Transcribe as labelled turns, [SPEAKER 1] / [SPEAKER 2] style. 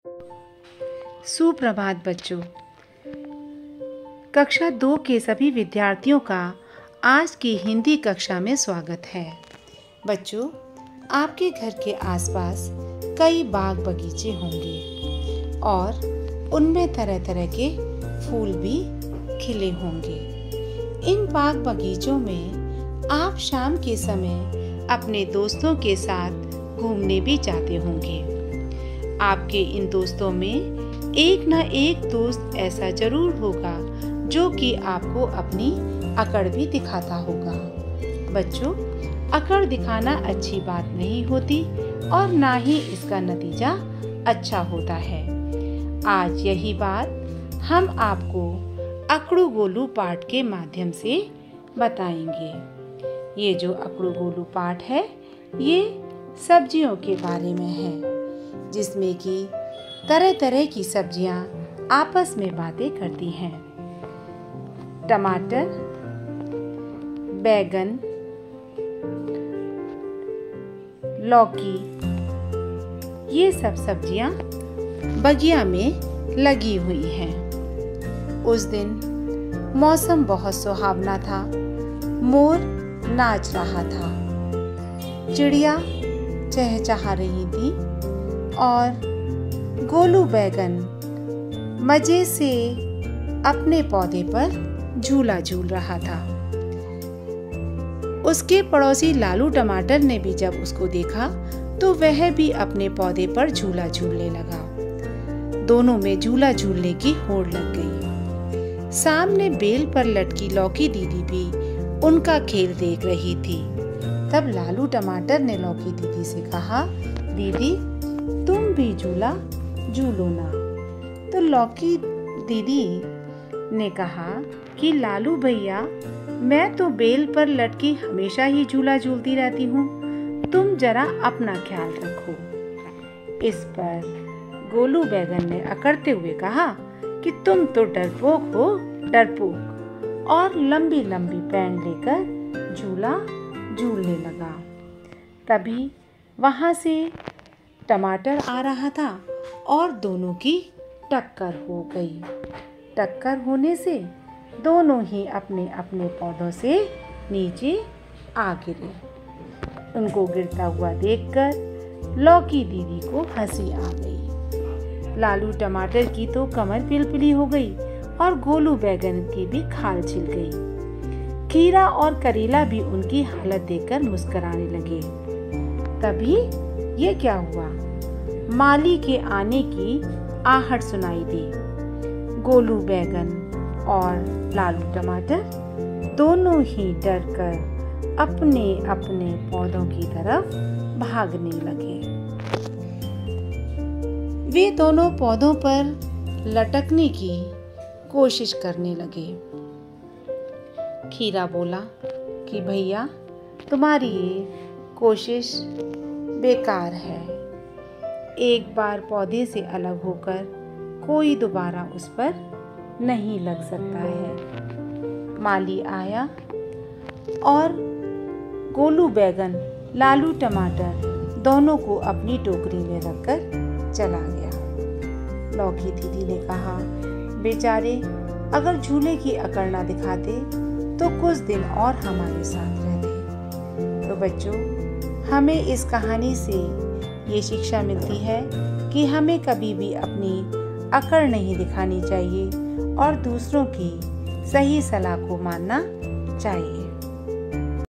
[SPEAKER 1] सुप्रभात बच्चों। कक्षा 2 के सभी विद्यार्थियों का आज की हिंदी कक्षा में स्वागत है। बच्चों, आपके घर के आसपास कई बाग बगीचे होंगे और उनमें तरह तरह के फूल भी खिले होंगे। इन बाग बगीचों में आप शाम के समय अपने दोस्तों के साथ घूमने भी जाते होंगे। आपके इन दोस्तों में एक ना एक दोस्त ऐसा जरूर होगा जो कि आपको अपनी अकड़ भी दिखाता होगा। बच्चों, अकड़ दिखाना अच्छी बात नहीं होती और ना ही इसका नतीजा अच्छा होता है। आज यही बात हम आपको अकड़ू गोलू पाठ के माध्यम से बताएंगे। ये जो अकड़ू गोलू पाठ है, ये सब्जियों के बारे में है, जिसमें कि तरह तरह की सब्जियां आपस में बातें करती हैं। टमाटर, बैगन, लौकी, ये सब सब्जियां बगिया में लगी हुई हैं। उस दिन मौसम बहुत सुहावना था। मोर नाच रहा था, चिड़िया चहचहा रही थी और गोलू बैगन मजे से अपने पौधे पर झूला झूल रहा था। उसके पड़ोसी लालू टमाटर ने भी जब उसको देखा तो वह भी अपने पौधे पर झूला झूलने लगा। दोनों में झूला झूलने की होड़ लग गई। सामने बेल पर लटकी लौकी दीदी भी उनका खेल देख रही थी। तब लालू टमाटर ने लौकी दीदी से कहा, दीदी तुम भी झूला झूलो ना। तो लौकी दीदी ने कहा कि लालू भैया, मैं तो बेल पर लटकी हमेशा ही झूला झूलती रहती हूँ, तुम जरा अपना ख्याल रखो। इस पर गोलू बैगन ने अकड़ते हुए कहा कि तुम तो डरपोक हो, डरपोक, और लंबी लंबी पैंड लेकर झूला झूलने लगा। तभी वहाँ से टमाटर आ रहा था और दोनों की टक्कर हो गई। टक्कर होने से दोनों ही अपने अपने पौधों से नीचे आ गिरे। उनको गिरता हुआ देखकर लौकी दीदी को हंसी आ गई। लालू टमाटर की तो कमर पिलपिली हो गई और गोलू बैगन की भी खाल छिल गई। खीरा और करेला भी उनकी हालत देखकर मुस्कुराने लगे। तभी ये क्या हुआ? माली के आने की आहट सुनाई दी। गोलू बैगन और लालू टमाटर दोनों ही डरकर अपने अपने पौधों की तरफ भागने लगे। वे दोनों पौधों पर लटकने की कोशिश करने लगे। खीरा बोला कि भैया, तुम्हारी ये कोशिश बेकार है। एक बार पौधे से अलग होकर कोई दोबारा उस पर नहीं लग सकता है। माली आया और गोलू बैगन, लालू टमाटर दोनों को अपनी टोकरी में रखकर चला गया। लौकी दीदी ने कहा, बेचारे अगर झूले की अकड़ ना दिखाते तो कुछ दिन और हमारे साथ रहते। तो बच्चों, हमें इस कहानी से ये शिक्षा मिलती है कि हमें कभी भी अपनी अकड़ नहीं दिखानी चाहिए और दूसरों की सही सलाह को मानना चाहिए।